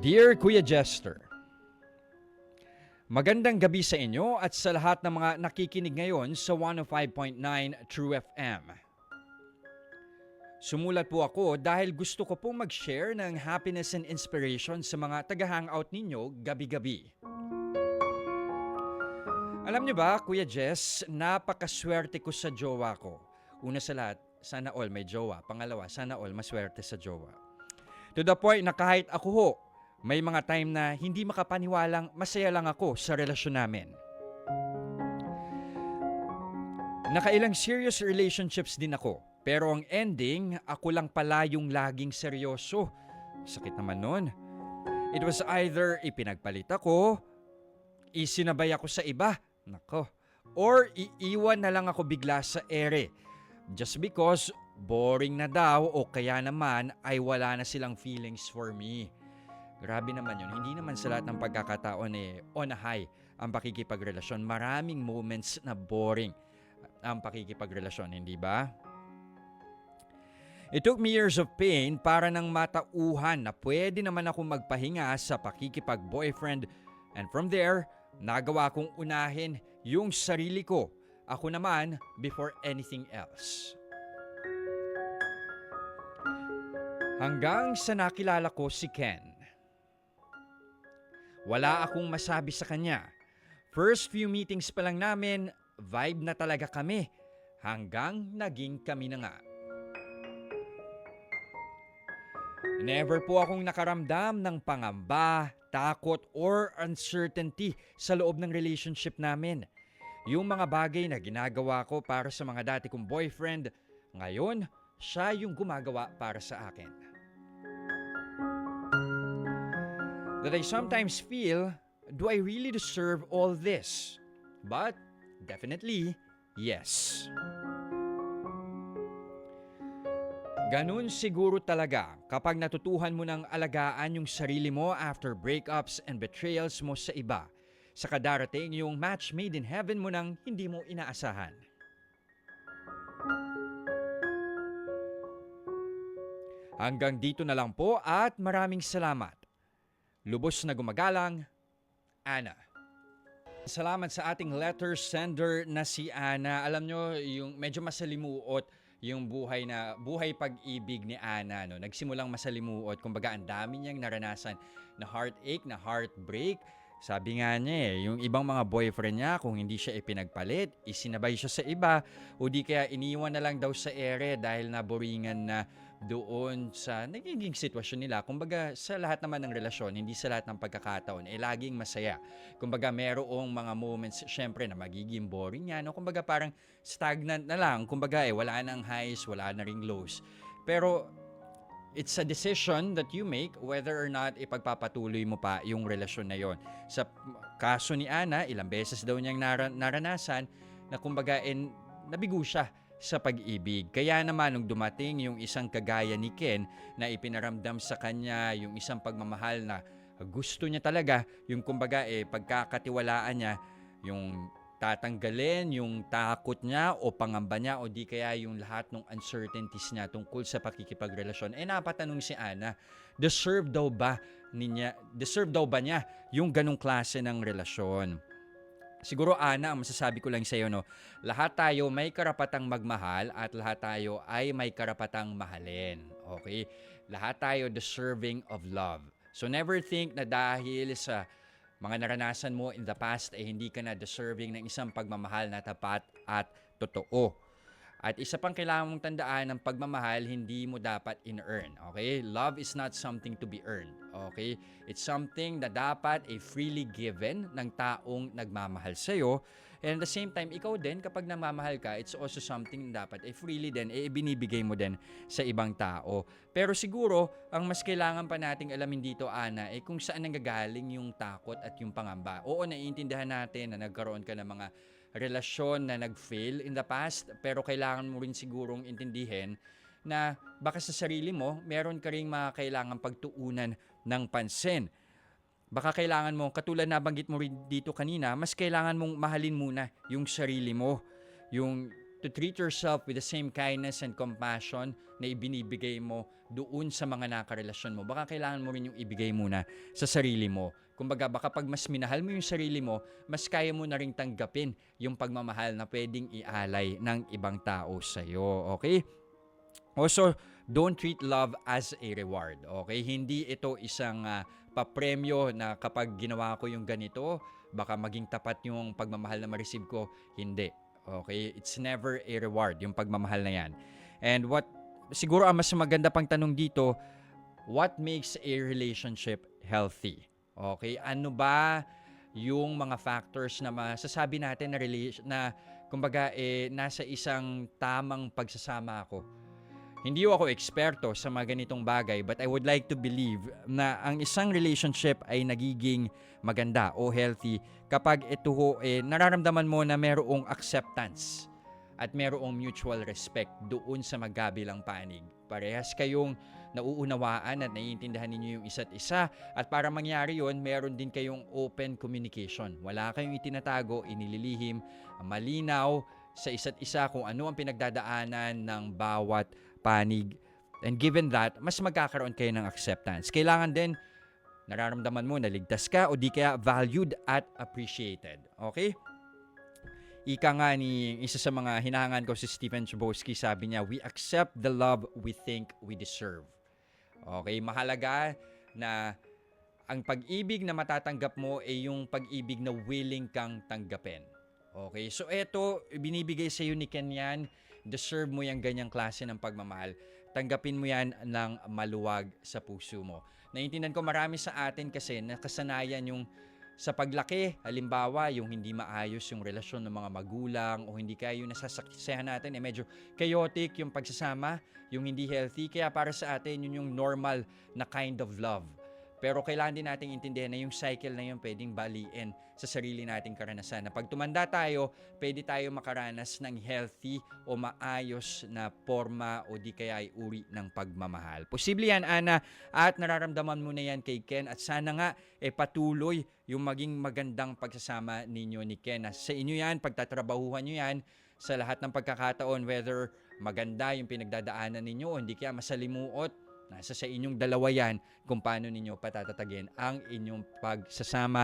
Dear Kuya Jester, magandang gabi sa inyo at sa lahat ng mga nakikinig ngayon sa 105.9 True FM. Sumulat po ako dahil gusto ko pong mag-share ng happiness and inspiration sa mga taga-hangout ninyo gabi-gabi. Alam niyo ba, Kuya Jess, napakaswerte ko sa jowa ko. Una sa lahat, sana all may jowa. Pangalawa, sana all maswerte sa jowa. To the point na kahit ako ho, may mga time na hindi makapaniwalang masaya lang ako sa relasyon namin. Nakailang serious relationships din ako, pero ang ending, ako lang pala yung laging seryoso. Sakit naman nun. It was either ipinagpalit ako, isinabay ako sa iba, nako, or iiwan na lang ako bigla sa ere. Just because boring na daw o kaya naman ay wala na silang feelings for me. Grabe naman yun. Hindi naman sa lahat ng pagkakataon on a high ang pakikipagrelasyon. Maraming moments na boring ang pakikipagrelasyon, hindi ba? It took me years of pain para nang matauhan na pwede naman ako magpahinga sa pakikipag-boyfriend, and from there, nagawa kong unahin yung sarili ko. Ako naman before anything else. Hanggang sa nakilala ko si Ken. Wala akong masabi sa kanya. First few meetings pa lang namin, vibe na talaga kami. Hanggang naging kami na nga. Never po akong nakaramdam ng pangamba, takot, or uncertainty sa loob ng relationship namin. Yung mga bagay na ginagawa ko para sa mga dati kong boyfriend, ngayon, siya yung gumagawa para sa akin. That I sometimes feel, do I really deserve all this? But, definitely, yes. Ganun siguro talaga kapag natutuhan mo ng alagaan yung sarili mo after breakups and betrayals mo sa iba. Saka darating yung match made in heaven mo nang hindi mo inaasahan. Hanggang dito na lang po at maraming salamat. Lubos na gumagalang, Ana. Salamat sa ating letter sender na si Ana. Alam nyo, yung medyo masalimuot yung buhay pag-ibig ni Ana. No? Nagsimulang masalimuot. Kumbaga, ang dami niyang naranasan na heartache, na heartbreak. Sabi nga niya yung ibang mga boyfriend niya, kung hindi siya ipinagpalit, isinabay siya sa iba, o di kaya iniwan na lang daw sa ere dahil naboringan na doon sa nagiging sitwasyon nila. Kumbaga, sa lahat naman ng relasyon, hindi sa lahat ng pagkakataon, laging masaya. Kumbaga, merong mga moments, syempre, na magiging boring yan. No? Kumbaga, parang stagnant na lang. Kumbaga, wala nang highs, wala na ring lows. Pero, it's a decision that you make whether or not ipagpapatuloy mo pa yung relasyon na yon. Sa kaso ni Ana, ilang beses daw niyang naranasan na kumbaga nabigo siya sa pag-ibig. Kaya naman nung dumating yung isang kagaya ni Ken na ipinaramdam sa kanya yung isang pagmamahal na gusto niya talaga, yung kumbaga pagkakatiwalaan niya, yung tatanggalin yung takot niya o pangamba niya o di kaya yung lahat ng uncertainties niya tungkol sa pakikipagrelasyon. Napatanong si Ana, deserve daw ba niya yung ganong klase ng relasyon? Siguro, Ana, ang masasabi ko lang sa iyo, no, lahat tayo may karapatang magmahal at lahat tayo ay may karapatang mahalin. Okay? Lahat tayo deserving of love. So never think na dahil sa mga naranasan mo in the past ay hindi ka na deserving ng isang pagmamahal na tapat at totoo. At isa pang kailangan mong tandaan, ng pagmamahal, hindi mo dapat in-earn. Okay? Love is not something to be earned. Okay? It's something na dapat freely given ng taong nagmamahal sa'yo. And at the same time, ikaw din, kapag namamahal ka, it's also something na dapat freely din, binibigay mo din sa ibang tao. Pero siguro, ang mas kailangan pa nating alamin dito, Ana, kung saan nanggagaling yung takot at yung pangamba. Oo, naiintindihan natin na nagkaroon ka ng mga relasyon na nag-fail in the past, pero kailangan mo rin sigurong intindihin na baka sa sarili mo, meron ka rin mga kailangan pagtuunan ng pansin. Baka kailangan mo, katulad na banggit mo rin dito kanina, mas kailangan mong mahalin muna yung sarili mo. Yung to treat yourself with the same kindness and compassion na ibinibigay mo doon sa mga nakarelasyon mo. Baka kailangan mo rin yung ibigay muna sa sarili mo. Kumbaga, baka pag mas minahal mo yung sarili mo, mas kaya mo na rin tanggapin yung pagmamahal na pwedeng ialay ng ibang tao sa'yo. Okay? Also, don't treat love as a reward. Okay? Hindi ito isang papremyo na kapag ginawa ko yung ganito, baka maging tapat yung pagmamahal na ma-receive ko. Hindi. Okay? It's never a reward, yung pagmamahal na yan. And siguro ang mas maganda pang tanong dito, what makes a relationship healthy? Okay? Ano ba yung mga factors na masasabi natin na kumbaga nasa isang tamang pagsasama ako? Hindi ako eksperto sa mga ganitong bagay, but I would like to believe na ang isang relationship ay nagiging maganda o healthy kapag ito nararamdaman mo na merong acceptance at merong mutual respect doon sa magkabilang panig. Parehas kayong nauunawaan at naiintindihan ninyo yung isa't isa, at para mangyari yon, meron din kayong open communication. Wala kayong itinatago, inililihim, malinaw sa isa't isa kung ano ang pinagdadaanan ng bawat panig. And given that, mas magkakaroon kayo ng acceptance. Kailangan din nararamdaman mo na ligtas ka o di kaya valued at appreciated. Okay? Ika nga ni isa sa mga hinahangan ko si Stephen Chbosky, sabi niya, we accept the love we think we deserve. Okay? Mahalaga na ang pag-ibig na matatanggap mo ay yung pag-ibig na willing kang tanggapin. Okay? So eto, binibigay sa iyo ni Ken yan. Deserve mo yung ganyang klase ng pagmamahal. Tanggapin mo yan ng maluwag sa puso mo. Naiintindihan ko marami sa atin kasi nakasanayan yung sa paglaki, halimbawa yung hindi maayos yung relasyon ng mga magulang o hindi kaya yung nasasaksihan natin, medyo chaotic yung pagsasama, yung hindi healthy. Kaya para sa atin, yun yung normal na kind of love. Pero kailangan din nating intindihan na yung cycle na yun pwedeng baliin sa sarili nating karanasan. Na pag tumanda tayo, pwede tayo makaranas ng healthy o maayos na forma o di kaya ay uri ng pagmamahal. Posible yan, Ana, at nararamdaman mo na yan kay Ken, at sana nga patuloy yung maging magandang pagsasama ninyo ni Ken. Sa inyo yan, pagtatrabahuhan nyo yan sa lahat ng pagkakataon, whether maganda yung pinagdadaanan ninyo o hindi kaya masalimuot. Nasa sa inyong dalawa yan kung paano ninyo patatatagin ang inyong pagsasama.